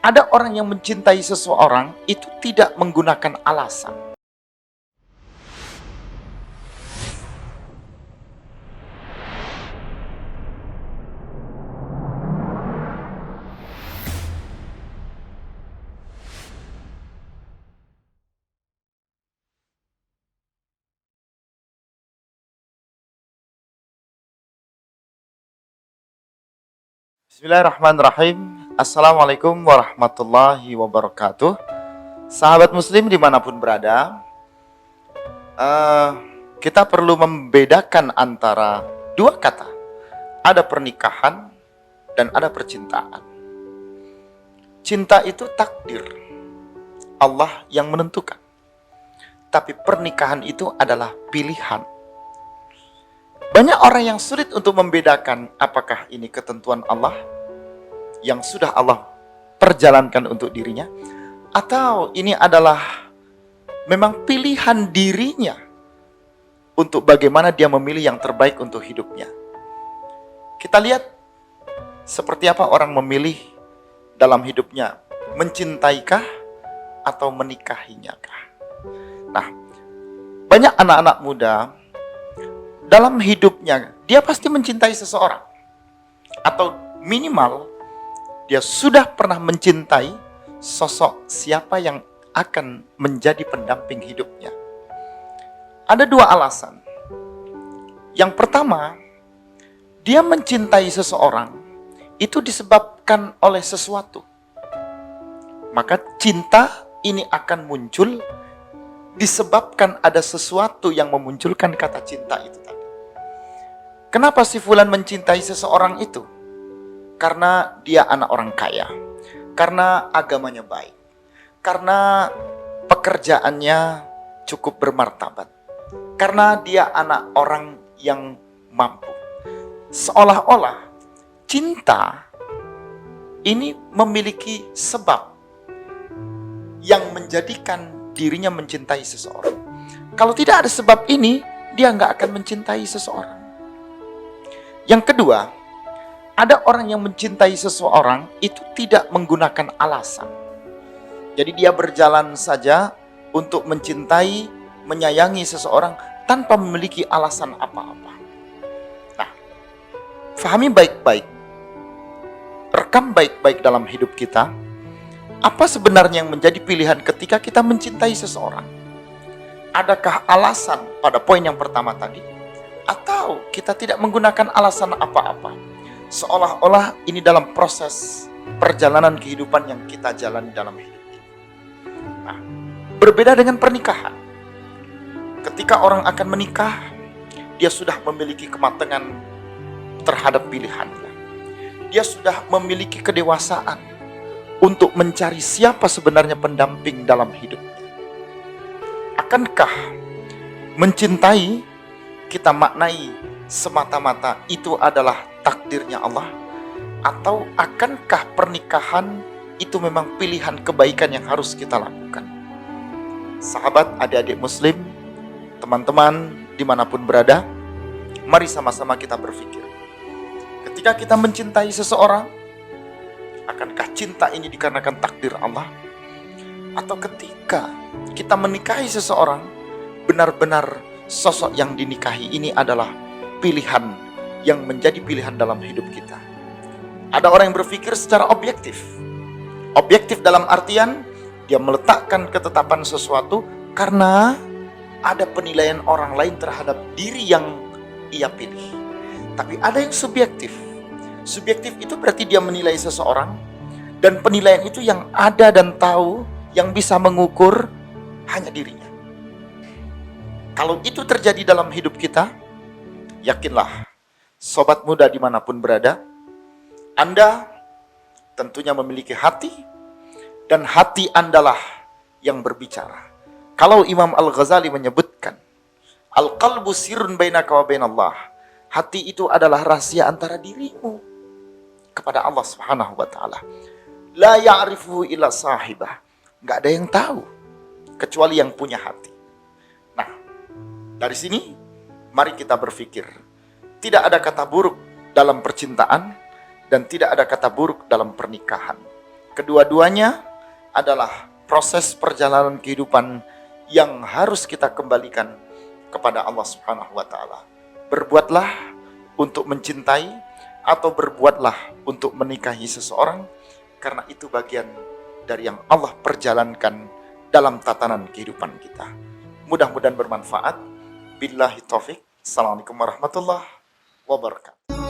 Ada orang yang mencintai seseorang itu tidak menggunakan alasan. Bismillahirrahmanirrahim. Assalamualaikum warahmatullahi wabarakatuh. Sahabat muslim dimanapun berada, kita perlu membedakan antara dua kata. Ada pernikahan dan ada percintaan. Cinta itu takdir, Allah yang menentukan. Tapi pernikahan itu adalah pilihan. Banyak orang yang sulit untuk membedakan apakah ini ketentuan Allah yang sudah Allah perjalankan untuk dirinya, atau ini adalah memang pilihan dirinya untuk bagaimana dia memilih yang terbaik untuk hidupnya. Kita lihat seperti apa orang memilih dalam hidupnya, mencintaikah atau menikahinya kah? Nah, banyak anak-anak muda dalam hidupnya, dia pasti mencintai seseorang. Atau minimal, dia sudah pernah mencintai sosok siapa yang akan menjadi pendamping hidupnya. Ada dua alasan. Yang pertama, dia mencintai seseorang, itu disebabkan oleh sesuatu. Maka cinta ini akan muncul disebabkan ada sesuatu yang memunculkan kata cinta itu tadi. Kenapa si fulan mencintai seseorang itu? Karena dia anak orang kaya, karena agamanya baik, karena pekerjaannya cukup bermartabat, karena dia anak orang yang mampu. Seolah-olah cinta ini memiliki sebab yang menjadikan dirinya mencintai seseorang. Kalau tidak ada sebab ini, dia nggak akan mencintai seseorang. Yang kedua, ada orang yang mencintai seseorang itu tidak menggunakan alasan. Jadi dia berjalan saja untuk mencintai, menyayangi seseorang tanpa memiliki alasan apa-apa. Nah, fahami baik-baik, rekam baik-baik dalam hidup kita, apa sebenarnya yang menjadi pilihan ketika kita mencintai seseorang? Adakah alasan pada poin yang pertama tadi? Atau kita tidak menggunakan alasan apa-apa? Seolah-olah ini dalam proses perjalanan kehidupan yang kita jalani dalam hidup ini. Nah, berbeda dengan pernikahan. Ketika orang akan menikah, dia sudah memiliki kematangan terhadap pilihannya. Dia sudah memiliki kedewasaan untuk mencari siapa sebenarnya pendamping dalam hidupnya. Akankah mencintai kita maknai semata-mata itu adalah takdirnya Allah? Atau akankah pernikahan itu memang pilihan kebaikan yang harus kita lakukan? Sahabat, adik-adik muslim, teman-teman dimanapun berada, mari sama-sama kita berpikir. Ketika kita mencintai seseorang, akankah cinta ini dikarenakan takdir Allah? Atau ketika kita menikahi seseorang, benar-benar sosok yang dinikahi ini adalah pilihan yang menjadi pilihan dalam hidup kita? Ada orang yang berpikir secara objektif. Objektif dalam artian dia meletakkan ketetapan sesuatu karena ada penilaian orang lain terhadap diri yang ia pilih. Tapi ada yang subjektif. Subjektif itu berarti dia menilai seseorang, dan penilaian itu yang ada dan tahu, yang bisa mengukur hanya dirinya. Kalau itu terjadi dalam hidup kita, yakinlah, sobat muda dimanapun berada, Anda tentunya memiliki hati, dan hati Andalah yang berbicara. Kalau Imam Al-Ghazali menyebutkan, Al-qalbu sirrun bainaka wa bainallah, hati itu adalah rahasia antara dirimu kepada Allah Subhanahu wa taala. La ya'rifu illa sahibah. Enggak ada yang tahu kecuali yang punya hati. Nah, dari sini mari kita berpikir, tidak ada kata buruk dalam percintaan dan tidak ada kata buruk dalam pernikahan. Kedua-duanya adalah proses perjalanan kehidupan yang harus kita kembalikan kepada Allah Subhanahu wa taala. Berbuatlah untuk mencintai atau berbuatlah untuk menikahi seseorang, karena itu bagian dari yang Allah perjalankan dalam tatanan kehidupan kita. Mudah-mudahan bermanfaat. Billahi taufik. Assalamualaikum warahmatullahi wabarakatuh.